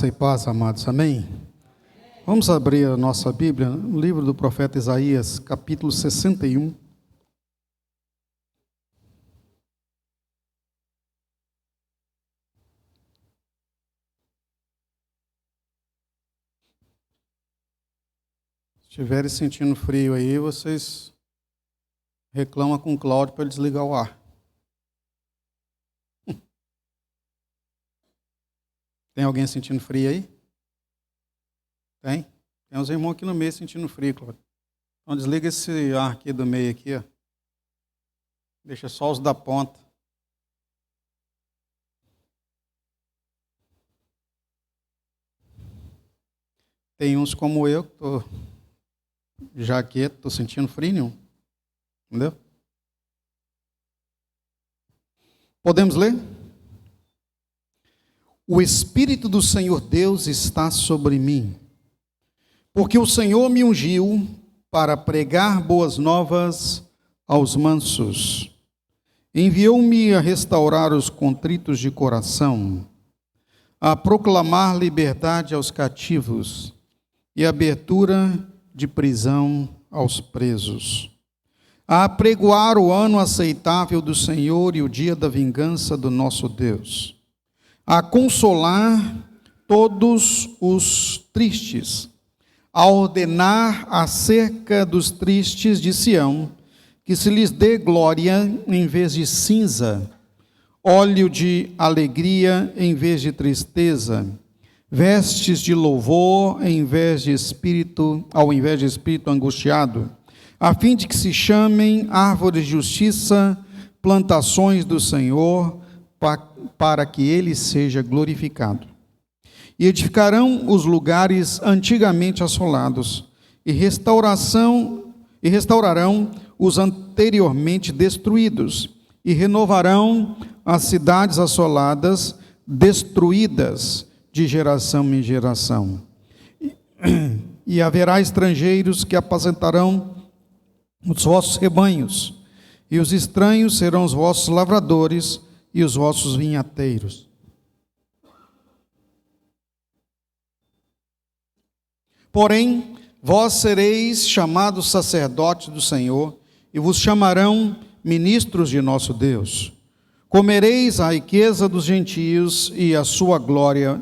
E paz, amados, amém? Vamos abrir a nossa Bíblia no livro do profeta Isaías, capítulo 61. Se estiverem sentindo frio aí, vocês reclamam com o Cláudio para ele desligar o ar. Tem alguém sentindo frio aí? Tem? Tem uns irmãos aqui no meio sentindo frio, Cláudio. Então desliga esse ar aqui do meio aqui, ó. Deixa só os da ponta. Tem uns como eu, que estou jaqueta, estou sentindo frio nenhum. Entendeu? Podemos ler? O Espírito do Senhor Deus está sobre mim, porque o Senhor me ungiu para pregar boas novas aos mansos. Enviou-me a restaurar os contritos de coração, a proclamar liberdade aos cativos e abertura de prisão aos presos, a apregoar o ano aceitável do Senhor e o dia da vingança do nosso Deus, a consolar todos os tristes, a ordenar acerca dos tristes de Sião, que se lhes dê glória em vez de cinza, óleo de alegria em vez de tristeza, vestes de louvor ao invés de espírito angustiado, a fim de que se chamem árvores de justiça, plantações do Senhor, para que ele seja glorificado. E edificarão os lugares antigamente assolados, e restaurarão os anteriormente destruídos, e renovarão as cidades assoladas, destruídas de geração em geração. E haverá estrangeiros que apacentarão os vossos rebanhos, e os estranhos serão os vossos lavradores, e os vossos vinhateiros. Porém, vós sereis chamados sacerdotes do Senhor, e vos chamarão ministros de nosso Deus. Comereis a riqueza dos gentios, e na sua glória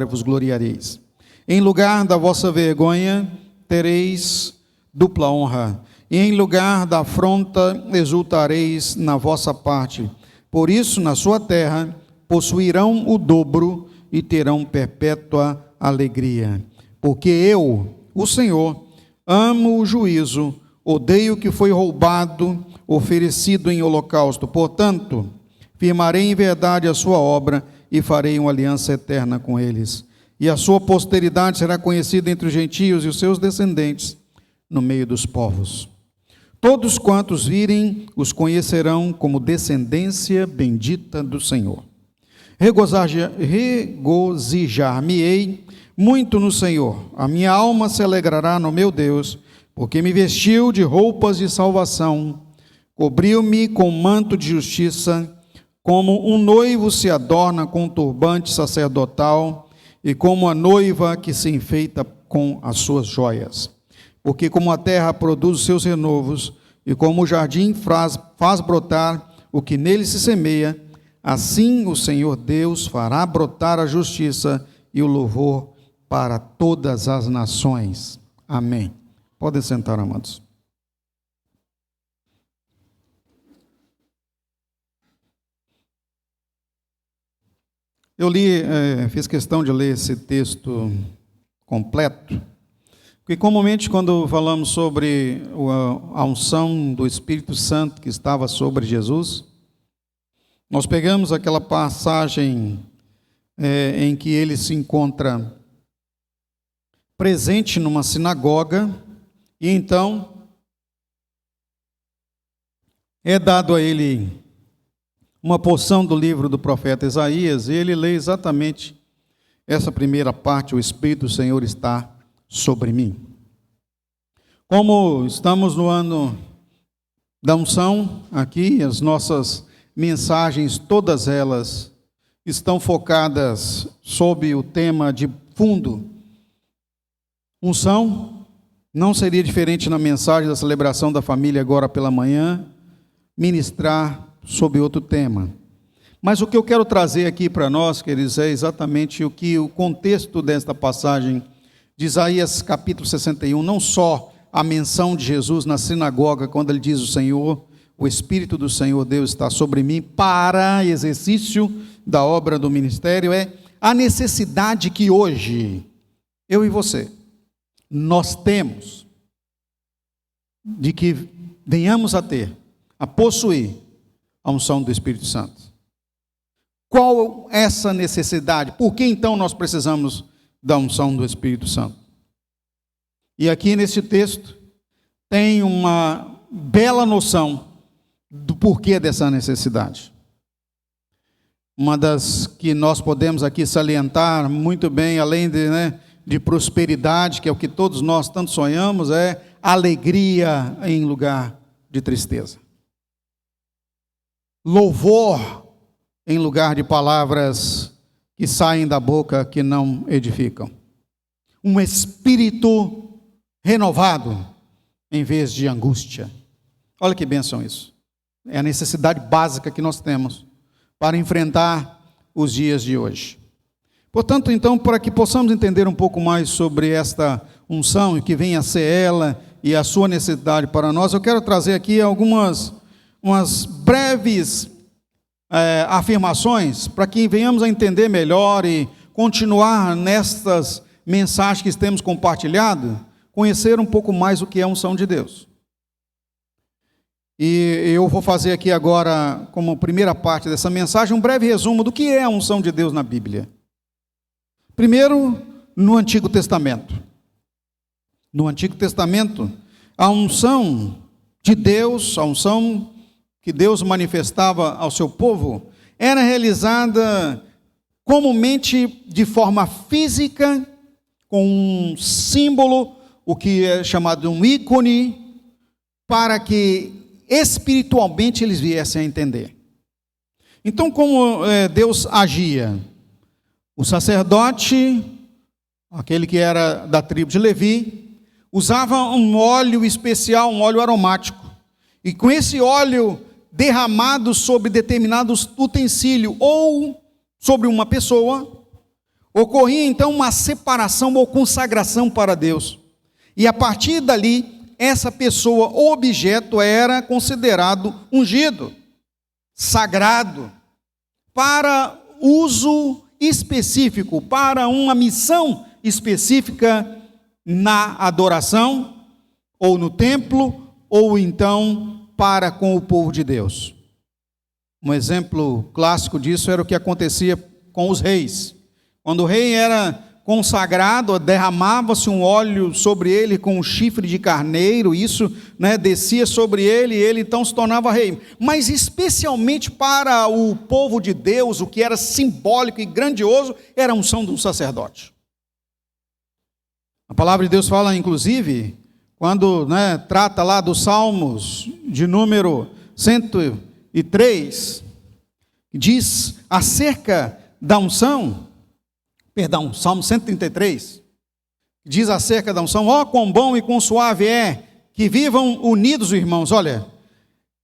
vos gloriareis. Em lugar da vossa vergonha, tereis dupla honra, e em lugar da afronta, exultareis na vossa parte. Por isso, na sua terra, possuirão o dobro e terão perpétua alegria. Porque eu, o Senhor, amo o juízo, odeio o que foi roubado, oferecido em holocausto. Portanto, firmarei em verdade a sua obra e farei uma aliança eterna com eles. E a sua posteridade será conhecida entre os gentios e os seus descendentes no meio dos povos. Todos quantos virem, os conhecerão como descendência bendita do Senhor. Regozijar-me-ei muito no Senhor. A minha alma se alegrará no meu Deus, porque me vestiu de roupas de salvação, cobriu-me com manto de justiça, como um noivo se adorna com um turbante sacerdotal, e como a noiva que se enfeita com as suas joias. Porque como a terra produz os seus renovos, e como o jardim faz brotar o que nele se semeia, assim o Senhor Deus fará brotar a justiça e o louvor para todas as nações. Amém. Podem sentar, amados. Eu fiz questão de ler esse texto completo, porque comumente quando falamos sobre a unção do Espírito Santo que estava sobre Jesus, nós pegamos aquela passagem em que ele se encontra presente numa sinagoga, e então é dado a ele uma porção do livro do profeta Isaías, e ele lê exatamente essa primeira parte: o Espírito do Senhor está sobre mim. Como estamos no ano da unção aqui, as nossas mensagens, todas elas estão focadas sob o tema de fundo, unção. Não seria diferente na mensagem da celebração da família agora pela manhã, ministrar sobre outro tema. Mas o que eu quero trazer aqui para nós, queridos, é exatamente o contexto desta passagem de Isaías capítulo 61, não só a menção de Jesus na sinagoga, quando ele diz o Espírito do Senhor Deus está sobre mim para exercício da obra do ministério, é a necessidade que hoje, eu e você, nós temos de que venhamos a possuir a unção do Espírito Santo. Qual essa necessidade? Por que então nós precisamos da unção do Espírito Santo? E aqui nesse texto tem uma bela noção do porquê dessa necessidade. Uma das que nós podemos aqui salientar muito bem, além de prosperidade, que é o que todos nós tanto sonhamos, é alegria em lugar de tristeza. Louvor em lugar de palavras que saem da boca que não edificam. Um espírito renovado em vez de angústia. Olha que bênção isso. É a necessidade básica que nós temos para enfrentar os dias de hoje. Portanto, então, para que possamos entender um pouco mais sobre esta unção e que venha a ser ela e a sua necessidade para nós, eu quero trazer aqui umas breves afirmações para que venhamos a entender melhor e continuar nestas mensagens que temos compartilhado, conhecer um pouco mais o que é a unção de Deus. E eu vou fazer aqui agora, como primeira parte dessa mensagem, um breve resumo do que é a unção de Deus na Bíblia. Primeiro, no Antigo Testamento. No Antigo Testamento, a unção de Deus, a unção que Deus manifestava ao seu povo, era realizada comumente de forma física, com um símbolo, o que é chamado de um ícone, para que espiritualmente eles viessem a entender. Então, como Deus agia? O sacerdote, aquele que era da tribo de Levi, usava um óleo especial, um óleo aromático. E com esse óleo derramado sobre determinado utensílio ou sobre uma pessoa, ocorria então uma separação ou consagração para Deus. E a partir dali, essa pessoa ou objeto era considerado ungido, sagrado, para uso específico, para uma missão específica na adoração, ou no templo, ou então para com o povo de Deus. Um exemplo clássico disso era o que acontecia com os reis. Quando o rei era consagrado, derramava-se um óleo sobre ele com um chifre de carneiro, isso descia sobre ele e ele então se tornava rei. Mas especialmente para o povo de Deus, o que era simbólico e grandioso, era a unção de um sacerdote. A palavra de Deus fala, inclusive, quando trata lá dos Salmos, de número 103, diz acerca da unção, Salmo 133, diz acerca da unção: ó, quão bom e quão suave é que vivam unidos os irmãos. Olha,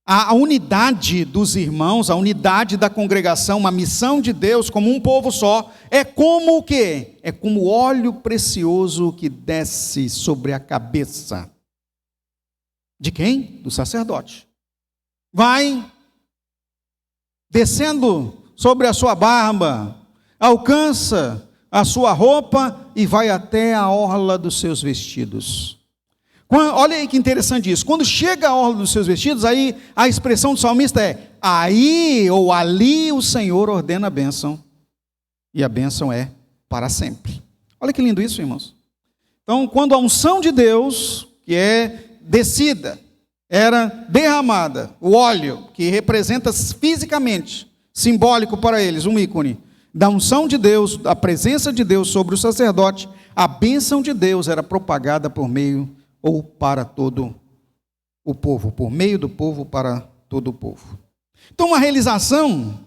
a unidade dos irmãos, a unidade da congregação, a missão de Deus como um povo só, é como o quê? É como óleo precioso que desce sobre a cabeça. De quem? Do sacerdote. Vai descendo sobre a sua barba, alcança a sua roupa e vai até a orla dos seus vestidos. Olha aí que interessante isso. Quando chega a orla dos seus vestidos, aí a expressão do salmista é: aí ou ali o Senhor ordena a bênção, e a bênção é para sempre. Olha que lindo isso, irmãos. Então, quando a unção de Deus, que é descida, era derramada, o óleo, que representa fisicamente, simbólico para eles, um ícone da unção de Deus, da presença de Deus sobre o sacerdote, a bênção de Deus era propagada por meio ou para todo o povo, por meio do povo para todo o povo. Então, a realização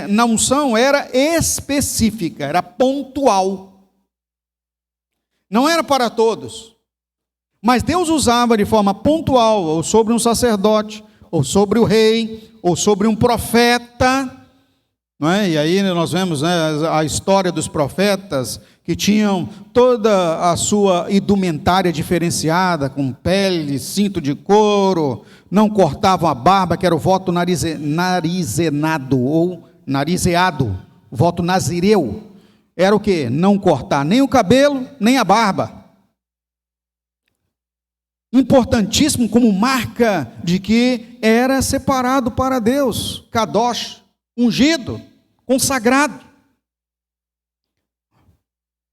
na unção era específica, era pontual. Não era para todos. Mas Deus usava de forma pontual, ou sobre um sacerdote, ou sobre o rei, ou sobre um profeta. Não é? E aí nós vemos, né, a história dos profetas, que tinham toda a sua indumentária diferenciada, com pele, cinto de couro, não cortavam a barba, que era o voto narizenado, ou narizeado, o voto nazireu. Era o quê? Não cortar nem o cabelo, nem a barba. Importantíssimo como marca de que era separado para Deus, kadosh, ungido, consagrado.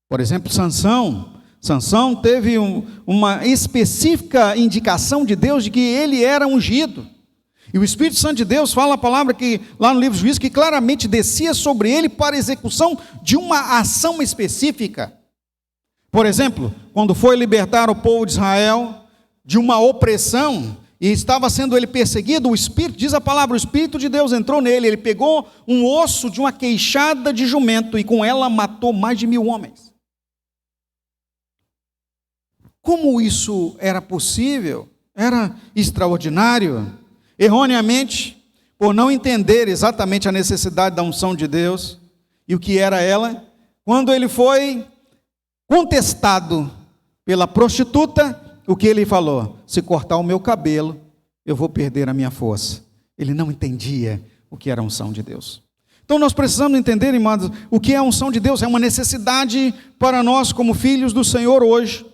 Por exemplo, Sansão teve uma específica indicação de Deus de que ele era ungido. E o Espírito Santo de Deus fala a palavra que, lá no livro de Juízes, que claramente descia sobre ele para a execução de uma ação específica. Por exemplo, quando foi libertar o povo de Israel de uma opressão, e estava sendo ele perseguido, o Espírito, diz a palavra, o Espírito de Deus entrou nele, ele pegou um osso de uma queixada de jumento, e com ela matou mais de 1000 homens. Como isso era possível? Era extraordinário. Erroneamente, por não entender exatamente a necessidade da unção de Deus, e o que era ela, quando ele foi contestado pela prostituta, o que ele falou? Se cortar o meu cabelo, eu vou perder a minha força. Ele não entendia o que era a unção de Deus. Então nós precisamos entender, irmãos, o que é a unção de Deus. É uma necessidade para nós como filhos do Senhor hoje,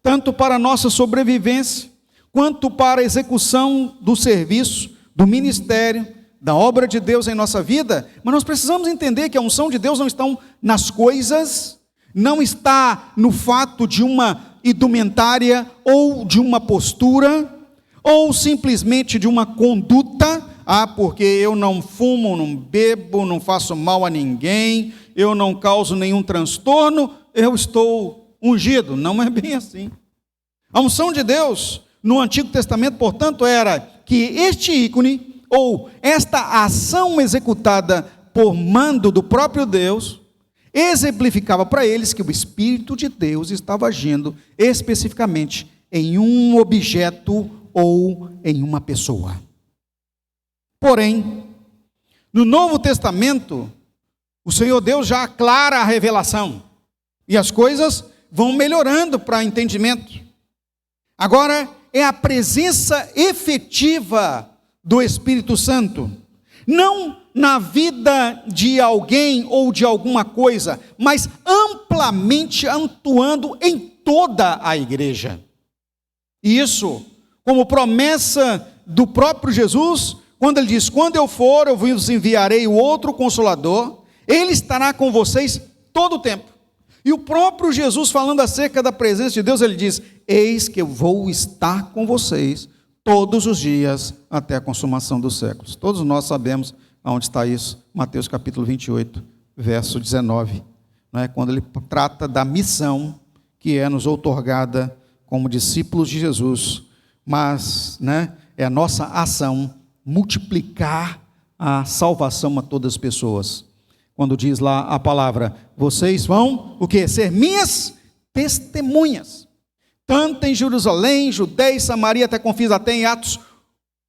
tanto para a nossa sobrevivência, quanto para a execução do serviço, do ministério, da obra de Deus em nossa vida. Mas nós precisamos entender que a unção de Deus não está nas coisas, não está no fato de uma indumentária ou de uma postura, ou simplesmente de uma conduta. Porque eu não fumo, não bebo, não faço mal a ninguém, eu não causo nenhum transtorno, eu estou ungido. Não é bem assim. A unção de Deus no Antigo Testamento, portanto, era que este ícone, ou esta ação executada por mando do próprio Deus, exemplificava para eles que o Espírito de Deus estava agindo especificamente em um objeto ou em uma pessoa. Porém, no Novo Testamento, o Senhor Deus já aclara a revelação, e as coisas vão melhorando para entendimento. Agora, é a presença efetiva do Espírito Santo, não na vida de alguém ou de alguma coisa, mas amplamente atuando em toda a igreja. E isso, como promessa do próprio Jesus, quando ele diz, quando eu for, eu vos enviarei o outro Consolador, ele estará com vocês todo o tempo. E o próprio Jesus, falando acerca da presença de Deus, ele diz, eis que eu vou estar com vocês todos os dias até a consumação dos séculos. Todos nós sabemos onde está isso, Mateus capítulo 28, verso 19, não é? Quando ele trata da missão que é nos outorgada como discípulos de Jesus, mas, né, é a nossa ação multiplicar a salvação a todas as pessoas. Quando diz lá a palavra, vocês vão, o quê? Ser minhas testemunhas, tanto em Jerusalém, Judeia e Samaria, até confins, até em Atos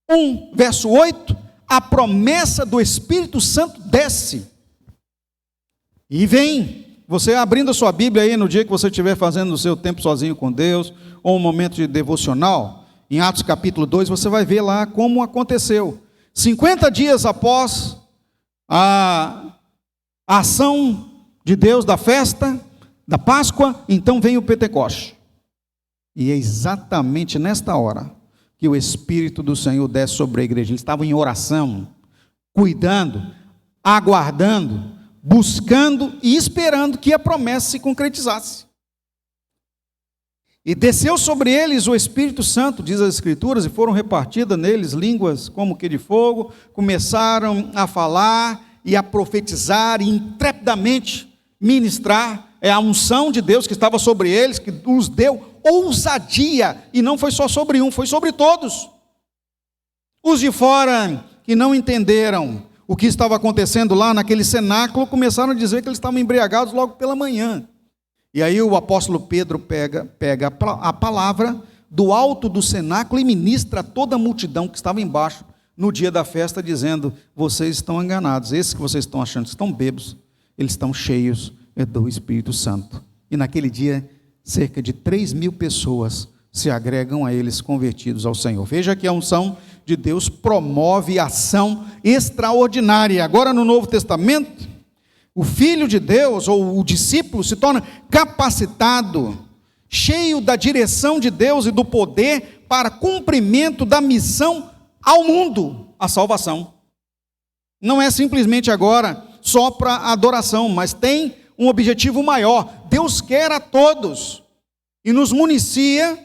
1, verso 8, a promessa do Espírito Santo desce, e vem, você abrindo a sua Bíblia aí, no dia que você estiver fazendo o seu tempo sozinho com Deus, ou um momento de devocional, em Atos capítulo 2, você vai ver lá como aconteceu, 50 dias após a ação de Deus da festa, da Páscoa, então vem o Pentecoste, e é exatamente nesta hora, que o Espírito do Senhor desce sobre a igreja. Eles estavam em oração, cuidando, aguardando, buscando e esperando que a promessa se concretizasse. E desceu sobre eles o Espírito Santo, diz as Escrituras, e foram repartidas neles línguas como que de fogo, começaram a falar e a profetizar e intrepidamente ministrar. É a unção de Deus que estava sobre eles, que os deu ousadia, e não foi só sobre um, foi sobre todos. Os de fora que não entenderam o que estava acontecendo lá naquele cenáculo, começaram a dizer que eles estavam embriagados logo pela manhã. E aí o apóstolo Pedro pega a palavra do alto do cenáculo e ministra a toda a multidão que estava embaixo no dia da festa, dizendo: vocês estão enganados, esses que vocês estão achando que estão bêbados, eles estão cheios do Espírito Santo. E naquele dia, cerca de 3.000 pessoas se agregam a eles, convertidos ao Senhor. Veja que a unção de Deus promove ação extraordinária. Agora, no Novo Testamento, o Filho de Deus, ou o discípulo, se torna capacitado, cheio da direção de Deus e do poder para cumprimento da missão ao mundo, a salvação. Não é simplesmente agora só para adoração, mas tem um objetivo maior. Deus quer a todos e nos municia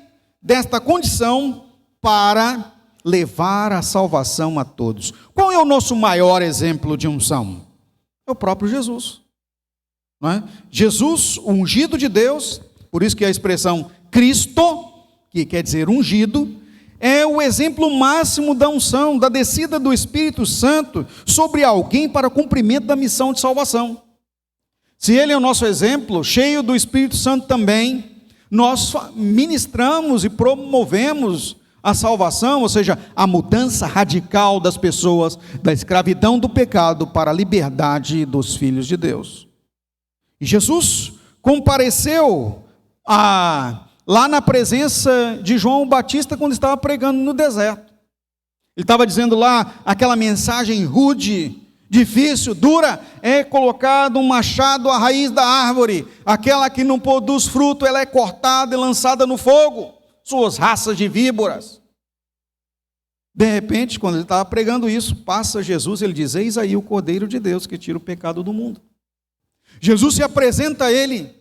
desta condição para levar a salvação a todos. Qual é o nosso maior exemplo de unção? É o próprio Jesus, não é? Jesus, o ungido de Deus, por isso que a expressão Cristo, que quer dizer ungido, é o exemplo máximo da unção, da descida do Espírito Santo sobre alguém para o cumprimento da missão de salvação. Se ele é o nosso exemplo, cheio do Espírito Santo também, nós ministramos e promovemos a salvação, ou seja, a mudança radical das pessoas da escravidão do pecado para a liberdade dos filhos de Deus. E Jesus compareceu lá na presença de João Batista quando estava pregando no deserto. Ele estava dizendo lá aquela mensagem rude, difícil, dura: é colocado um machado à raiz da árvore, aquela que não produz fruto, ela é cortada e lançada no fogo, suas raças de víboras. De repente, quando ele estava pregando isso, passa Jesus, ele diz: eis aí o Cordeiro de Deus que tira o pecado do mundo. Jesus se apresenta a ele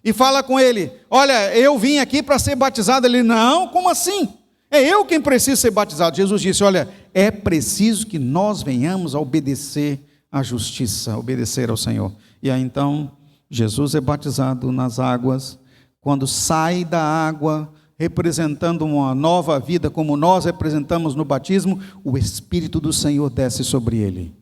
e fala com ele: olha, eu vim aqui para ser batizado. Ele: não, como assim? É eu quem preciso ser batizado. Jesus disse: olha, é preciso que nós venhamos a obedecer à justiça, obedecer ao Senhor. E aí então, Jesus é batizado nas águas. Quando sai da água, representando uma nova vida, como nós representamos no batismo, o Espírito do Senhor desce sobre ele.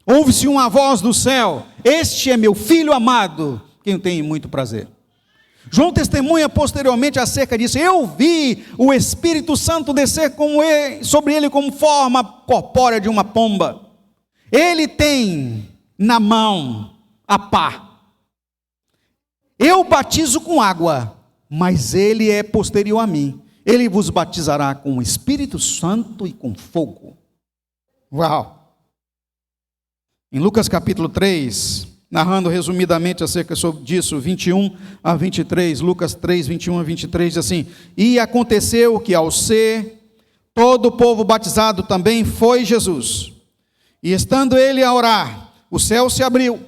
Ouve-se uma voz do céu: este é meu Filho amado, quem tem muito prazer. João testemunha posteriormente acerca disso: eu vi o Espírito Santo descer sobre ele como forma corpórea de uma pomba. Ele tem na mão a pá. Eu batizo com água, mas ele é posterior a mim. Ele vos batizará com o Espírito Santo e com fogo. Uau! Em Lucas capítulo 3, narrando resumidamente acerca disso, 21 a 23, Lucas 3, 21 a 23, diz assim: e aconteceu que ao ser todo o povo batizado também foi Jesus. E estando ele a orar, o céu se abriu,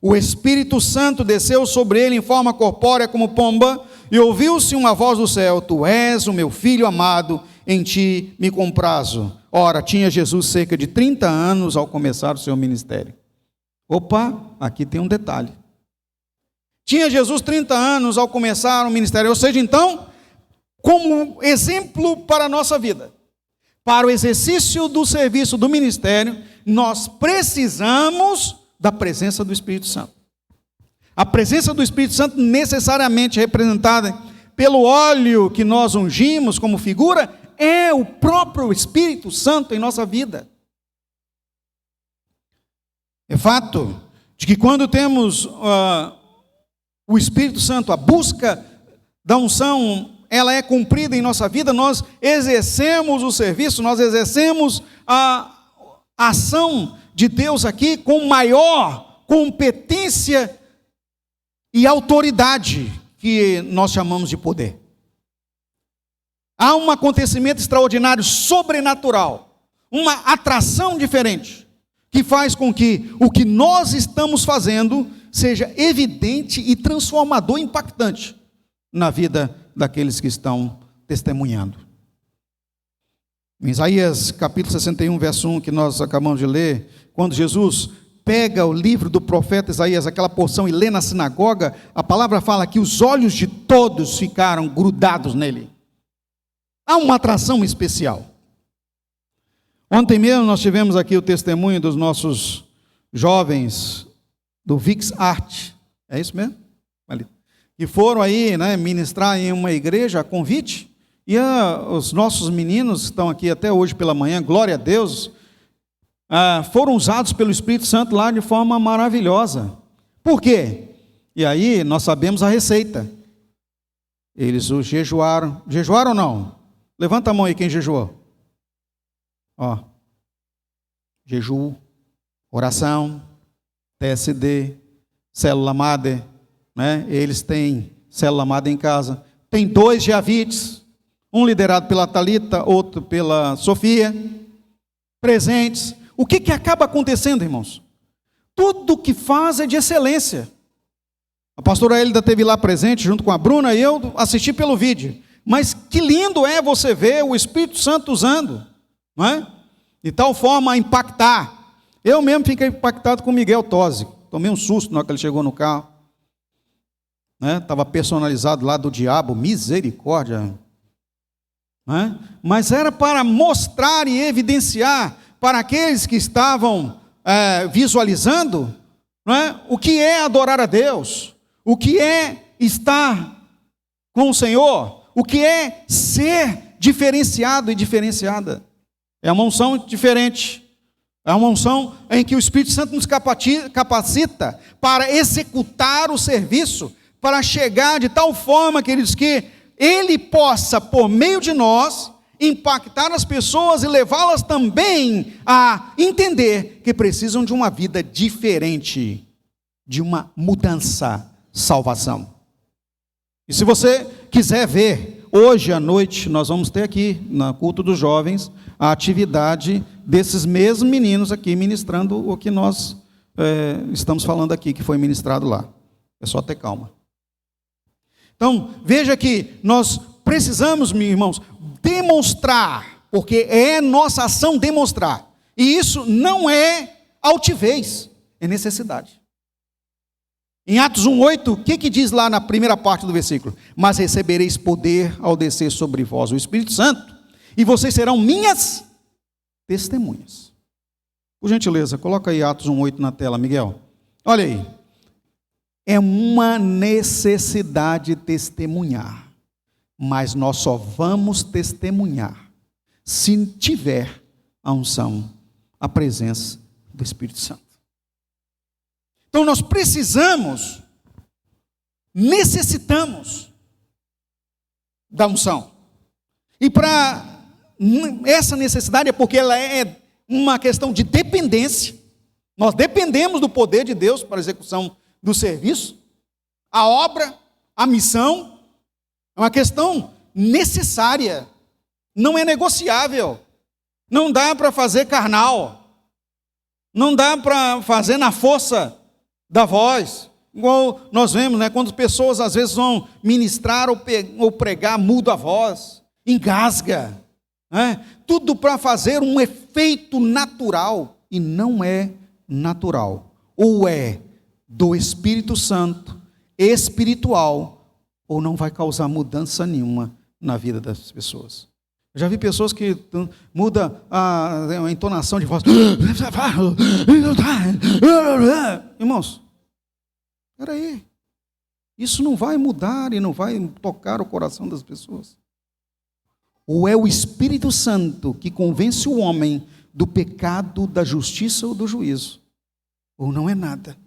o Espírito Santo desceu sobre ele em forma corpórea como pomba, e ouviu-se uma voz do céu: tu és o meu Filho amado, em ti me comprazo. Ora, tinha Jesus cerca de 30 anos ao começar o seu ministério. Opa, aqui tem um detalhe. Tinha Jesus 30 anos ao começar o ministério, ou seja, então, como exemplo para a nossa vida, para o exercício do serviço do ministério, nós precisamos da presença do Espírito Santo. A presença do Espírito Santo necessariamente representada pelo óleo que nós ungimos como figura, é o próprio Espírito Santo em nossa vida. É fato de que quando temos o Espírito Santo, a busca da unção, ela é cumprida em nossa vida, nós exercemos o serviço, nós exercemos a ação de Deus aqui com maior competência e autoridade, que nós chamamos de poder. Há um acontecimento extraordinário, sobrenatural, uma atração diferente, que faz com que o que nós estamos fazendo seja evidente e transformador, impactante na vida daqueles que estão testemunhando. Em Isaías capítulo 61, verso 1, que nós acabamos de ler, quando Jesus pega o livro do profeta Isaías, aquela porção, e lê na sinagoga, a palavra fala que os olhos de todos ficaram grudados nele. Há uma atração especial. Ontem mesmo nós tivemos aqui o testemunho dos nossos jovens do Vix Art, é isso mesmo? Ali. Que foram aí, né, ministrar em uma igreja a convite, e os nossos meninos que estão aqui até hoje pela manhã, glória a Deus, foram usados pelo Espírito Santo lá de forma maravilhosa. Por quê? E aí nós sabemos a receita. Eles o jejuaram. Jejuaram ou não? Levanta a mão aí quem jejuou. Ó. Jejum, oração, TSD, célula Mater, né? Eles têm célula Mater em casa. Tem 2 Javites, um liderado pela Thalita, outro pela Sofia, presentes. O que acaba acontecendo, irmãos? Tudo que faz é de excelência. A pastora Elida esteve lá presente junto com a Bruna e eu assisti pelo vídeo. Mas que lindo é você ver o Espírito Santo usando, não é? De tal forma a impactar. Eu mesmo fiquei impactado com o Miguel Tosi. Tomei um susto na hora que ele chegou no carro. Estava personalizado lá do diabo, misericórdia. Mas era para mostrar e evidenciar para aqueles que estavam visualizando, o que é adorar a Deus, o que é estar com o Senhor, o que é ser diferenciado e diferenciada. É uma unção diferente, é uma unção em que o Espírito Santo nos capacita para executar o serviço, para chegar de tal forma, queridos, que Ele possa, por meio de nós, impactar as pessoas e levá-las também a entender que precisam de uma vida diferente, de uma mudança, salvação. E se você quiser ver, hoje à noite nós vamos ter aqui, no culto dos jovens, a atividade desses mesmos meninos aqui ministrando o que nós estamos falando aqui, que foi ministrado lá. É só ter calma. Então, veja que nós precisamos, meus irmãos, demonstrar, porque é nossa ação demonstrar. E isso não é altivez, é necessidade. Em Atos 1:8, o que diz lá na primeira parte do versículo? Mas recebereis poder ao descer sobre vós o Espírito Santo, e vocês serão minhas testemunhas. Por gentileza, coloca aí Atos 1:8 na tela, Miguel. Olha aí. É uma necessidade testemunhar, mas nós só vamos testemunhar se tiver a unção, a presença do Espírito Santo. Então nós necessitamos da unção. E para essa necessidade é porque ela é uma questão de dependência. Nós dependemos do poder de Deus para a execução do serviço, a obra, a missão. É uma questão necessária, não é negociável. Não dá para fazer carnal, não dá para fazer na força da voz, igual nós vemos, quando as pessoas às vezes vão ministrar ou pregar, muda a voz, engasga, tudo para fazer um efeito natural, e não é natural, ou é do Espírito Santo, espiritual, ou não vai causar mudança nenhuma na vida das pessoas. Eu já vi pessoas que mudam a entonação de voz. Irmãos, espera aí. Isso não vai mudar e não vai tocar o coração das pessoas. Ou é o Espírito Santo que convence o homem do pecado, da justiça ou do juízo, ou não é nada.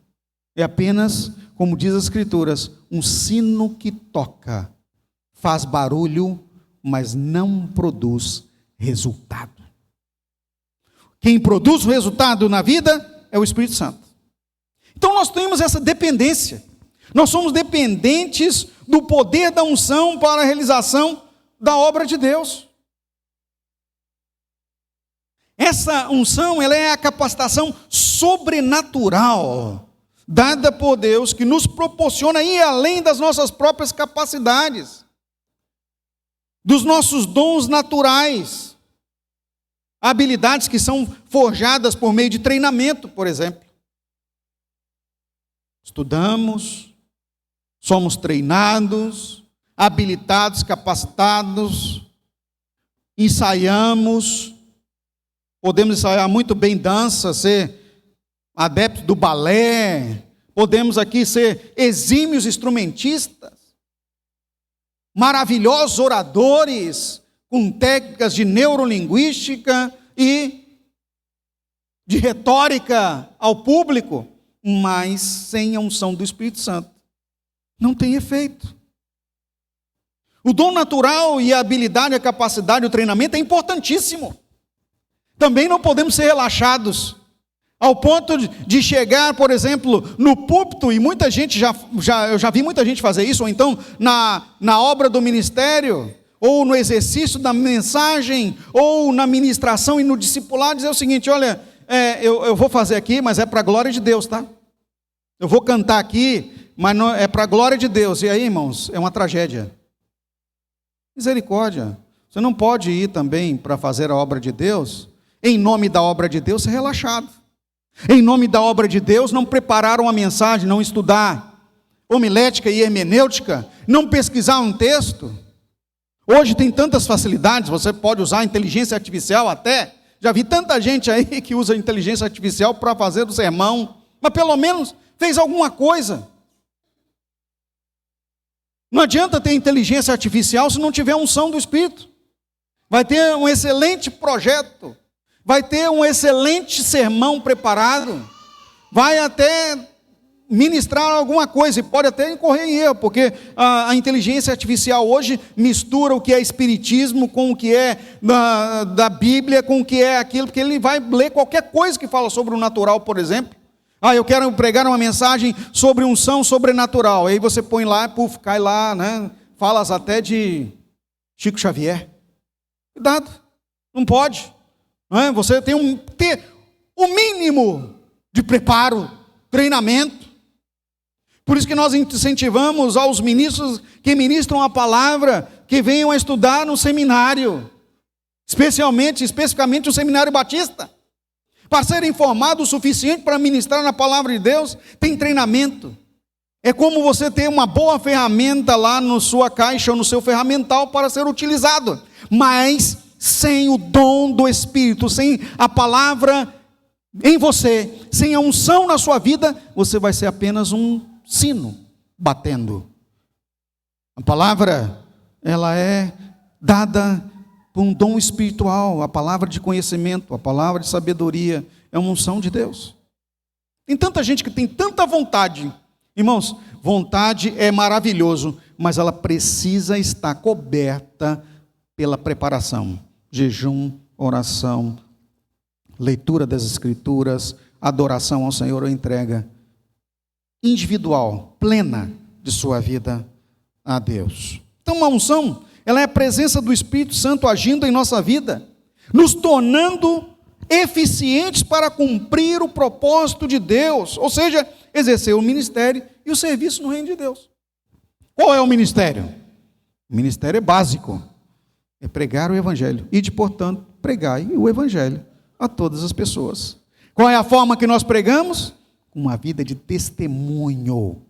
É apenas, como diz as Escrituras, um sino que toca, faz barulho, mas não produz resultado. Quem produz o resultado na vida é o Espírito Santo. Então nós temos essa dependência. Nós somos dependentes do poder da unção para a realização da obra de Deus. Essa unção, ela é a capacitação sobrenatural dada por Deus, que nos proporciona ir além das nossas próprias capacidades, dos nossos dons naturais, habilidades que são forjadas por meio de treinamento, por exemplo. Estudamos, somos treinados, habilitados, capacitados, ensaiamos, podemos ensaiar muito bem dança, ser adeptos do balé, podemos aqui ser exímios instrumentistas, maravilhosos oradores, com técnicas de neurolinguística e de retórica ao público, mas sem a unção do Espírito Santo não tem efeito. O dom natural e a habilidade, a capacidade, o treinamento é importantíssimo. Também não podemos ser relaxados ao ponto de chegar, por exemplo, no púlpito, e muita gente eu já vi muita gente fazer isso, ou então na obra do ministério, ou no exercício da mensagem, ou na ministração e no discipulado, dizer o seguinte: olha, eu vou fazer aqui, mas é para a glória de Deus, tá? Eu vou cantar aqui, mas não, é para a glória de Deus. E aí, irmãos, é uma tragédia. Misericórdia. Você não pode ir também para fazer a obra de Deus, em nome da obra de Deus, ser relaxado. Em nome da obra de Deus, não preparar uma mensagem, não estudar homilética e hermenêutica, não pesquisar um texto. Hoje tem tantas facilidades, você pode usar a inteligência artificial até. Já vi tanta gente aí que usa a inteligência artificial para fazer o sermão, mas pelo menos fez alguma coisa. Não adianta ter inteligência artificial se não tiver unção do Espírito. Vai ter um excelente projeto, vai ter um excelente sermão preparado, vai até ministrar alguma coisa, e pode até incorrer em erro, porque a inteligência artificial hoje mistura o que é espiritismo com o que é da Bíblia, com o que é aquilo, porque ele vai ler qualquer coisa que fala sobre o natural, por exemplo. Eu quero pregar uma mensagem sobre unção sobrenatural. Aí você põe lá, cai lá, né? Falas até de Chico Xavier. Cuidado, não pode. Não é? Você tem ter o mínimo de preparo, treinamento. Por isso que nós incentivamos aos ministros que ministram a palavra, que venham a estudar no seminário, especificamente o Seminário Batista. Para serem formados o suficiente para ministrar na palavra de Deus, tem treinamento. É como você ter uma boa ferramenta lá na sua caixa ou no seu ferramental para ser utilizado. Mas sem o dom do Espírito, sem a palavra em você, sem a unção na sua vida, você vai ser apenas um sino batendo. A palavra, ela é dada um dom espiritual, a palavra de conhecimento, a palavra de sabedoria, é uma unção de Deus. Tem tanta gente que tem tanta vontade. Irmãos, vontade é maravilhoso, mas ela precisa estar coberta pela preparação. Jejum, oração, leitura das Escrituras, adoração ao Senhor ou entrega individual, plena de sua vida a Deus. Então, uma unção, ela é a presença do Espírito Santo agindo em nossa vida, nos tornando eficientes para cumprir o propósito de Deus, ou seja, exercer o ministério e o serviço no reino de Deus. Qual é o ministério? O ministério é básico, é pregar o Evangelho, e de, portanto, pregai o Evangelho a todas as pessoas. Qual é a forma que nós pregamos? Uma vida de testemunho.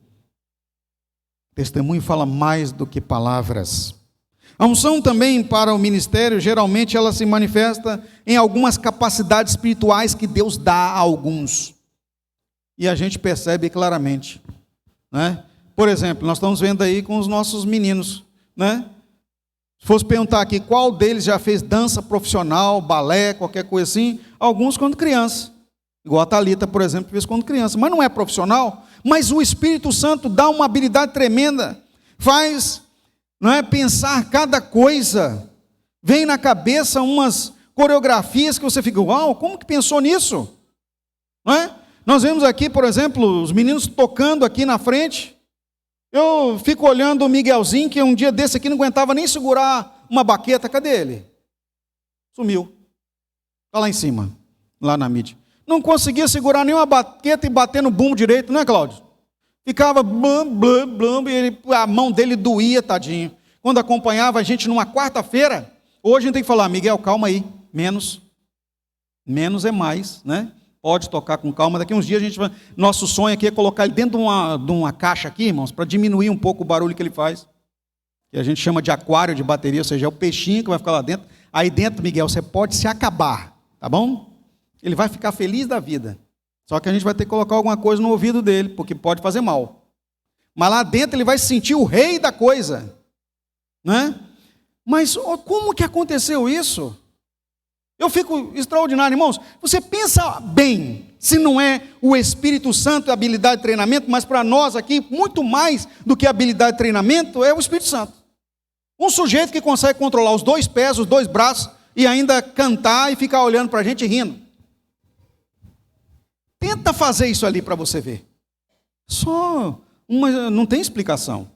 Testemunho fala mais do que palavras. A unção também para o ministério, geralmente ela se manifesta em algumas capacidades espirituais que Deus dá a alguns. E a gente percebe claramente, né? Por exemplo, nós estamos vendo aí com os nossos meninos, né? Se fosse perguntar aqui qual deles já fez dança profissional, balé, qualquer coisa assim, alguns quando criança. Igual a Thalita, por exemplo, fez quando criança, mas não é profissional. Mas o Espírito Santo dá uma habilidade tremenda, faz, não é, pensar cada coisa, vem na cabeça umas coreografias que você fica, uau, como que pensou nisso? Não é? Nós vemos aqui, por exemplo, os meninos tocando aqui na frente. Eu fico olhando o Miguelzinho, que um dia desse aqui não aguentava nem segurar uma baqueta. Cadê ele? Sumiu. Está lá em cima, lá na mídia. Não conseguia segurar nenhuma baqueta e bater no bumbo direito, não é, Cláudio? Ficava blum, blum, blum, e a mão dele doía, tadinho. Quando acompanhava a gente numa quarta-feira, hoje a gente tem que falar, Miguel, calma aí, menos é mais, né? Pode tocar com calma, daqui uns dias a gente vai... Nosso sonho aqui é colocar ele dentro de uma caixa aqui, irmãos, para diminuir um pouco o barulho que ele faz, que a gente chama de aquário de bateria, ou seja, é o peixinho que vai ficar lá dentro. Aí dentro, Miguel, você pode se acabar, tá bom? Ele vai ficar feliz da vida. Só que a gente vai ter que colocar alguma coisa no ouvido dele, porque pode fazer mal. Mas lá dentro ele vai se sentir o rei da coisa, né? Mas como que aconteceu isso? Eu fico extraordinário, irmãos. Você pensa bem, se não é o Espírito Santo e a habilidade de treinamento, mas para nós aqui, muito mais do que a habilidade de treinamento, é o Espírito Santo. Um sujeito que consegue controlar os 2 pés, os 2 braços, e ainda cantar e ficar olhando para a gente rindo. Tenta fazer isso ali para você ver. Não tem explicação.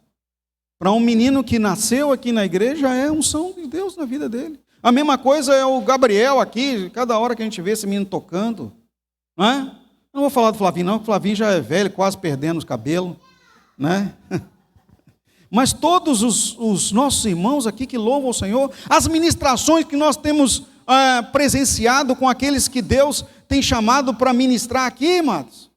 Para um menino que nasceu aqui na igreja, é unção de Deus na vida dele. A mesma coisa é o Gabriel aqui, cada hora que a gente vê esse menino tocando. Não é? Não vou falar do Flavinho não, porque o Flavinho já é velho, quase perdendo os cabelos. Né? Mas todos os nossos irmãos aqui que louvam o Senhor, as ministrações que nós temos presenciado com aqueles que Deus tem chamado para ministrar aqui, irmãos.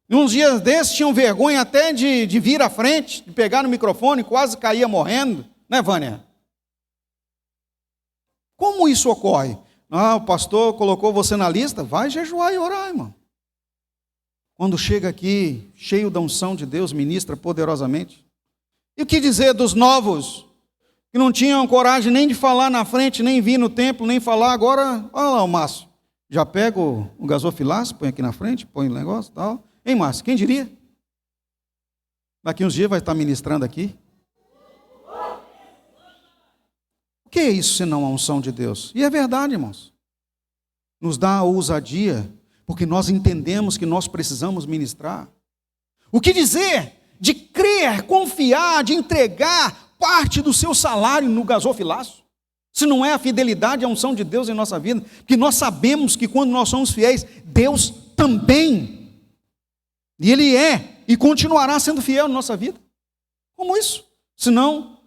E uns dias desses tinham vergonha até de vir à frente, de pegar no microfone, quase caía morrendo. Né, Vânia? Como isso ocorre? O pastor colocou você na lista, vai jejuar e orar, irmão. Quando chega aqui, cheio da unção de Deus, ministra poderosamente. E o que dizer dos novos, que não tinham coragem nem de falar na frente, nem vir no templo, nem falar agora? Olha lá o Márcio, já pega o gasofilaço, põe aqui na frente, põe o negócio e tal. Hein, Márcio, quem diria? Daqui uns dias vai estar ministrando aqui. O que é isso senão a unção de Deus? E é verdade, irmãos. Nos dá a ousadia, porque nós entendemos que nós precisamos ministrar. O que dizer de crer, confiar, de entregar parte do seu salário no gasofilaço? Se não é a fidelidade, a unção de Deus em nossa vida, porque nós sabemos que quando nós somos fiéis, Deus também. E Ele é e continuará sendo fiel na nossa vida. Como isso? Senão,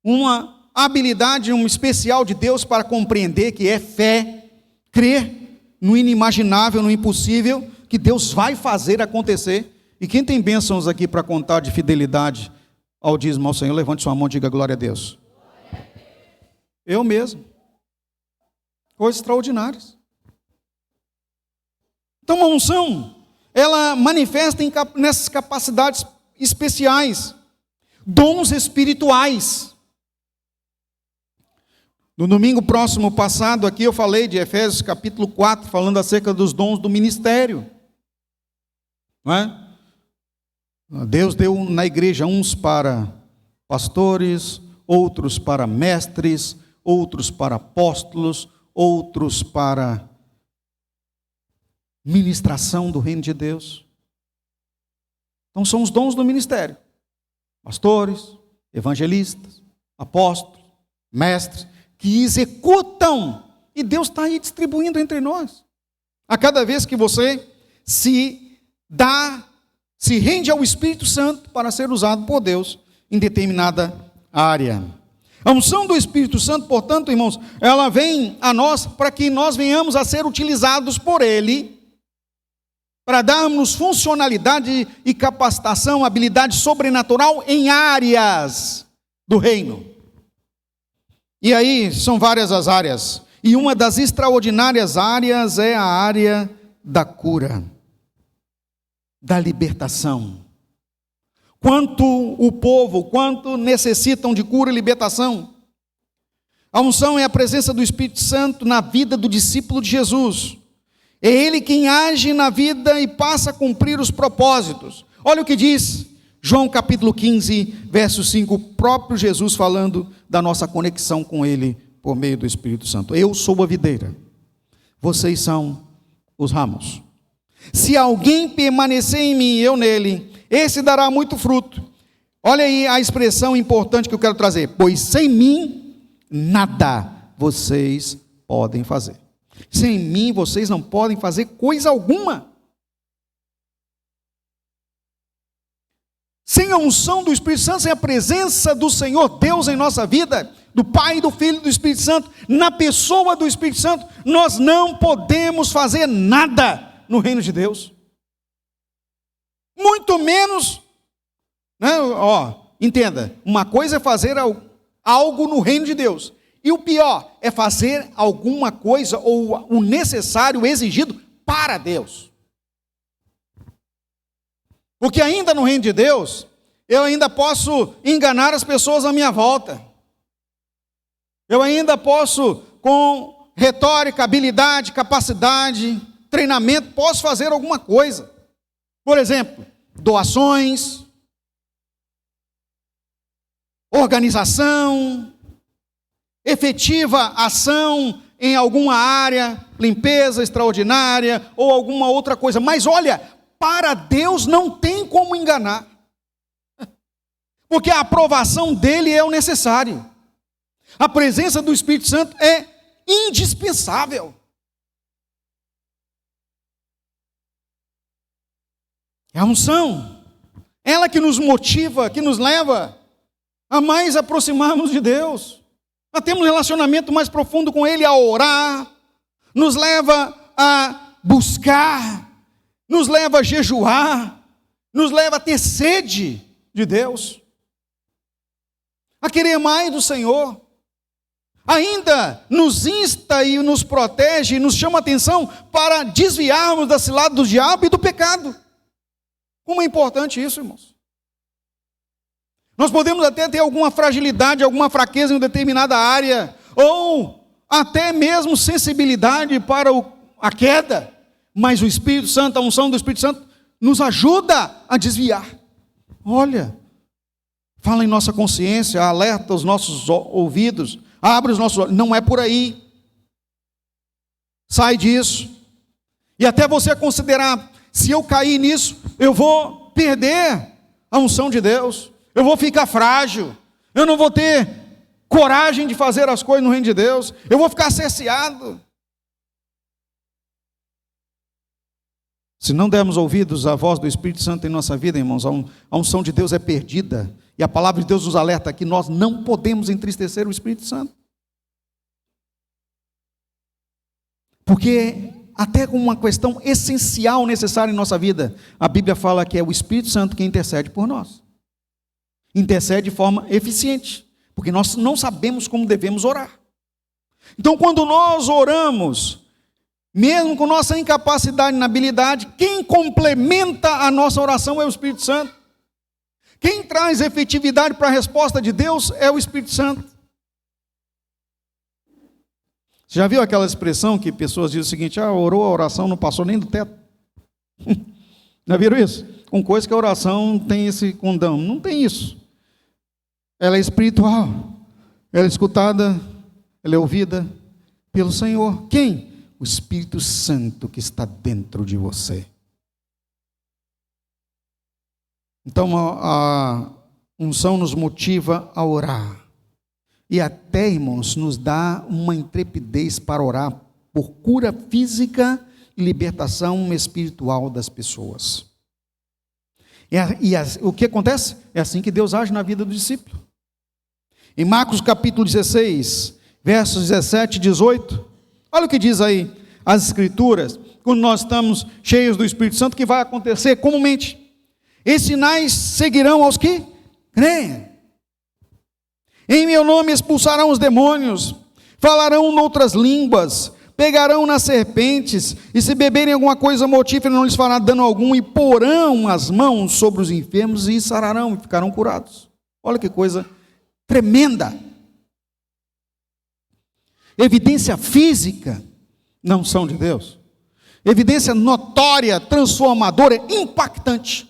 uma habilidade, um especial de Deus para compreender que é fé, crer no inimaginável, no impossível, que Deus vai fazer acontecer. E quem tem bênçãos aqui para contar de fidelidade ao dízimo ao Senhor, levante sua mão e diga glória a Deus. Eu mesmo. Coisas extraordinárias. Então a unção, ela manifesta nessas capacidades especiais, dons espirituais. No domingo próximo passado aqui eu falei de Efésios capítulo 4, falando acerca dos dons do ministério. Não é? Deus deu na igreja uns para pastores, outros para mestres, outros para apóstolos, outros para ministração do reino de Deus. Então são os dons do ministério. Pastores, evangelistas, apóstolos, mestres, que executam, e Deus está aí distribuindo entre nós. A cada vez que você se rende ao Espírito Santo para ser usado por Deus em determinada área. A unção do Espírito Santo, portanto, irmãos, ela vem a nós para que nós venhamos a ser utilizados por Ele, para darmos funcionalidade e capacitação, habilidade sobrenatural em áreas do reino. E aí são várias as áreas, e uma das extraordinárias áreas é a área da cura, da libertação. Quanto necessitam de cura e libertação. A unção é a presença do Espírito Santo na vida do discípulo de Jesus. É Ele quem age na vida e passa a cumprir os propósitos. Olha o que diz João capítulo 15, verso 5, o próprio Jesus falando da nossa conexão com Ele por meio do Espírito Santo. Eu sou a videira, vocês são os ramos. Se alguém permanecer em mim e eu nele, esse dará muito fruto. Olha aí a expressão importante que eu quero trazer. Pois sem mim, nada vocês podem fazer. Sem mim, vocês não podem fazer coisa alguma. Sem a unção do Espírito Santo, sem a presença do Senhor Deus em nossa vida, do Pai, do Filho e do Espírito Santo, na pessoa do Espírito Santo, nós não podemos fazer nada no reino de Deus. Muito menos, né? Entenda, uma coisa é fazer algo no reino de Deus, E o pior é fazer alguma coisa ou o necessário, o exigido para Deus. Porque ainda no reino de Deus, eu ainda posso enganar as pessoas à minha volta. Eu ainda posso, com retórica, habilidade, capacidade, treinamento, posso fazer alguma coisa. Por exemplo, doações, organização, efetiva ação em alguma área, limpeza extraordinária ou alguma outra coisa. Mas olha, para Deus não tem como enganar, porque a aprovação dele é o necessário. A presença do Espírito Santo é indispensável. É a unção, ela que nos motiva, que nos leva a mais aproximarmos de Deus, a termos um relacionamento mais profundo com Ele, a orar, nos leva a buscar, nos leva a jejuar, nos leva a ter sede de Deus, a querer mais do Senhor. Ainda nos insta e nos protege, e nos chama a atenção para desviarmos da cilada do diabo e do pecado. Como é importante isso, irmãos. Nós podemos até ter alguma fragilidade, alguma fraqueza em uma determinada área, ou até mesmo sensibilidade para a queda, mas o Espírito Santo, a unção do Espírito Santo, nos ajuda a desviar. Olha, fala em nossa consciência, alerta os nossos ouvidos, abre os nossos olhos, não é por aí. Sai disso. E até você considerar, se eu cair nisso, eu vou perder a unção de Deus. Eu vou ficar frágil, eu não vou ter coragem de fazer as coisas no reino de Deus, eu vou ficar cerceado. Se não dermos ouvidos à voz do Espírito Santo em nossa vida, irmãos, a unção de Deus é perdida, e a palavra de Deus nos alerta que nós não podemos entristecer o Espírito Santo. Porque até com uma questão essencial, necessária em nossa vida, a Bíblia fala que é o Espírito Santo quem intercede por nós. Intercede de forma eficiente, porque nós não sabemos como devemos orar. Então, quando nós oramos, mesmo com nossa incapacidade e inabilidade, quem complementa a nossa oração é o Espírito Santo. Quem traz efetividade para a resposta de Deus é o Espírito Santo. Você já viu aquela expressão que pessoas dizem o seguinte: orou, a oração não passou nem do teto? Já viram isso? Com coisa que a oração tem esse condão. Não tem isso. Ela é espiritual, ela é escutada, ela é ouvida pelo Senhor. Quem? O Espírito Santo que está dentro de você. Então a unção nos motiva a orar. E até, irmãos, nos dá uma intrepidez para orar por cura física e libertação espiritual das pessoas. O que acontece? É assim que Deus age na vida do discípulo. Em Marcos capítulo 16, versos 17 e 18, olha o que diz aí as Escrituras, quando nós estamos cheios do Espírito Santo, que vai acontecer comumente. Esses sinais seguirão aos que creem. Em meu nome expulsarão os demônios, falarão noutras línguas, pegarão nas serpentes, e se beberem alguma coisa mortífera não lhes fará dano algum, e porão as mãos sobre os enfermos e sararão, e ficarão curados. Olha que coisa tremenda. Evidência física na unção de Deus. Evidência notória, transformadora, impactante.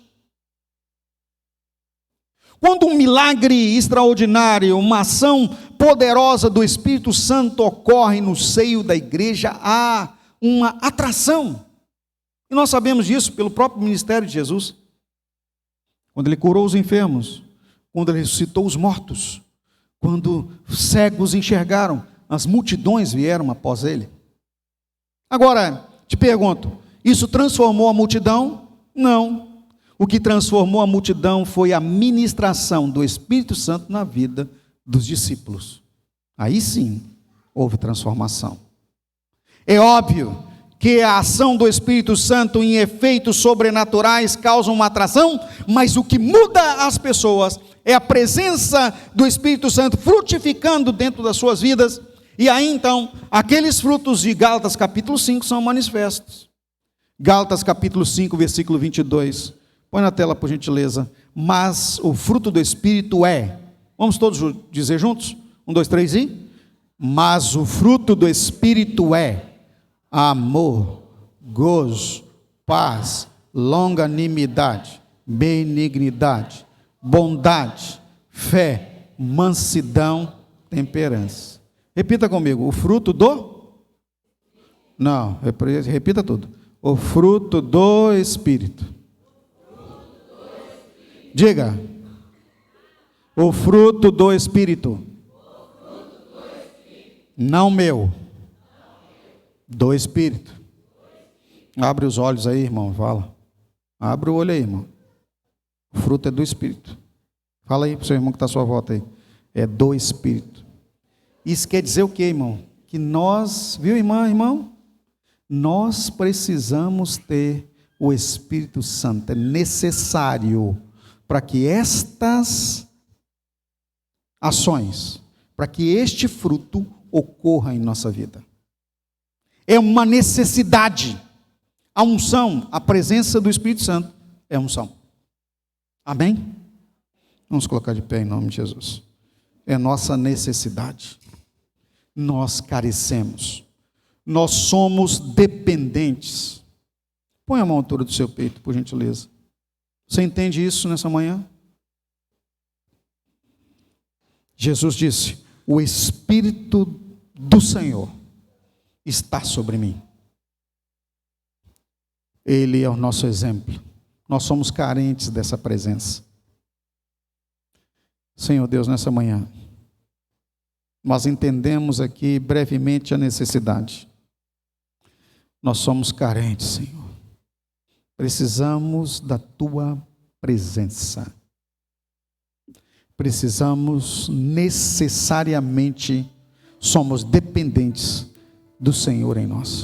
Quando um milagre extraordinário, uma ação poderosa do Espírito Santo ocorre no seio da igreja, há uma atração. E nós sabemos disso pelo próprio ministério de Jesus. Quando ele curou os enfermos, quando ele ressuscitou os mortos, quando cegos enxergaram, as multidões vieram após ele. Agora, te pergunto, isso transformou a multidão? Não. O que transformou a multidão foi a ministração do Espírito Santo na vida dos discípulos. Aí sim, houve transformação. É óbvio que a ação do Espírito Santo em efeitos sobrenaturais causa uma atração, mas o que muda as pessoas é a presença do Espírito Santo frutificando dentro das suas vidas, e aí então, aqueles frutos de Gálatas capítulo 5 são manifestos. Gálatas capítulo 5, versículo 22, põe na tela por gentileza. Mas o fruto do Espírito é, vamos todos dizer juntos? 1, 2, 3 e... Mas o fruto do Espírito é amor, gozo, paz, longanimidade, benignidade, bondade, fé, mansidão, temperança. Repita comigo, o fruto do... Não, repita tudo. O fruto do Espírito. Diga. O fruto do Espírito. Não meu. Do Espírito. Abre os olhos aí, irmão, fala. Abre o olho aí, irmão. O fruto é do Espírito. Fala aí para o seu irmão que está à sua volta aí. É do Espírito. Isso quer dizer o quê, irmão? Que nós, viu, irmão? Nós precisamos ter o Espírito Santo. É necessário para que estas ações, para que este fruto ocorra em nossa vida. É uma necessidade. A unção, a presença do Espírito Santo é unção. Amém? Vamos colocar de pé em nome de Jesus. É nossa necessidade. Nós carecemos. Nós somos dependentes. Põe a mão à altura do seu peito, por gentileza. Você entende isso nessa manhã? Jesus disse: o Espírito do Senhor está sobre mim. Ele é o nosso exemplo. Nós somos carentes dessa presença. Senhor Deus, nessa manhã, nós entendemos aqui brevemente a necessidade. Nós somos carentes, Senhor. Precisamos da Tua presença. Precisamos necessariamente, somos dependentes do Senhor em nós.